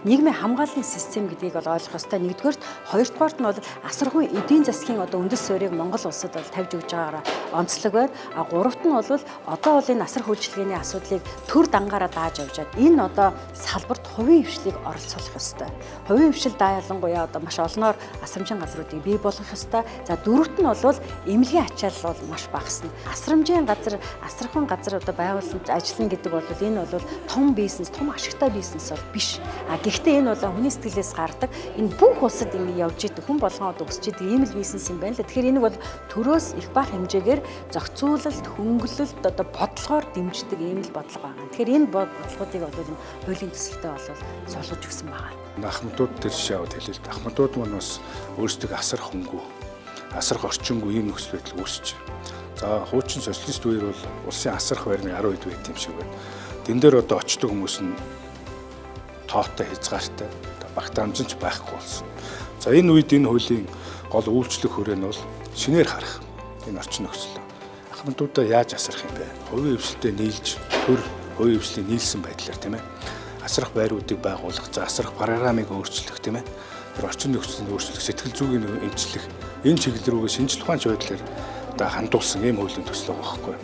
нийгмийн хамгааллын систем гэдгийг бол ойлгох ёстой. Нэгдүгээрт, хоёрдугаарт нь бол асаргүй эдийн засгийн одоо үндэс суурийг Монгол улсад бол тавьж өгж байгаараа онцлог байна. Гуравт нь бол одоо бол энэ асар хөдөлгөөний асуудлыг төр дангаараа дааж явжаад энэ одоо салбарт хувийн хвшлийг оролцуулах ёстой. Хувийн хвшил ялангуяа одоо маш олноор асрамжийн газруудыг бий болгох ёстой. За дөрөвт нь бол эмнэлгийн ачаалал бол маш багасна. Асрамжийн газар, асархан газар одоо байгууллагад ажиллана гэдэг бол энэ бол том бизнес, том ашигтай бизнес бол биш. Гэхдээ энэ бол хүний сэтгэлээс гардаг. Энэ бүх улсад ингэ явж идэг хүн болгон одоо өсч идэг ийм л бизнес юм байна л. Тэгэхээр энийг бол төрөөс их бага хэмжээгээр зохицуулалт, хөнгөлөлт одоо бодлогоор дэмждэг ийм л бодлого байна. Тэгэхээр энэ бодлогуудыг бол энэ хуулийн төсөлтөд бол суулгаж өгсөн байна. Ахмадууд дээр жишээ аваад хэлээ л дээ. Ахмадууд маань бас өөрсдөө асар хөнгүү, асар орчингүй ийм нөхцөл байдал үүсэж байна. За хуучин социалист үеэр бол улсын асарх байрны 10 хэд байт юм шиг байна. Тэн дээр одоо очдог хүмүүс нь тоотой хязгаартай, багтаамжинч байхгүй болсон. За энэ үед энэ хуулийн гол үйлчлэх хүрээ нь бол шинээр харах энэ орчин нөхцөл. Ахмадуудаа яаж асарах юм бэ? Хувийн хвшилтэд нийлж, төр хувийн хвшлийн нийлсэн байдлаар тийм ээ. Асарх байруудыг байгуулах, за асарх программыг өөрчлөх тийм ээ. Тэр орчин нөхцөлд өөрчлөх, сэтгэл зүйн эмчлэх энэ чиглэл рүүгээ шинжлэх ухаанч байдлаар одоо хандуулсан ийм хуулийн төсөл байгаа байхгүй.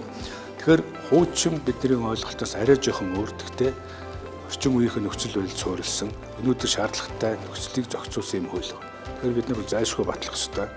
Тэгэхээр хуучин бидний ойлголтоос арай жоохон өөртөгтэй орчин үеийн нөхцөл байдал суурилсан өнөөдөр шаардлагатай нөхцөлийг зохицуулсан юм хууль. Тэгэхээр бид нар зайлшгүй батлах ёстой.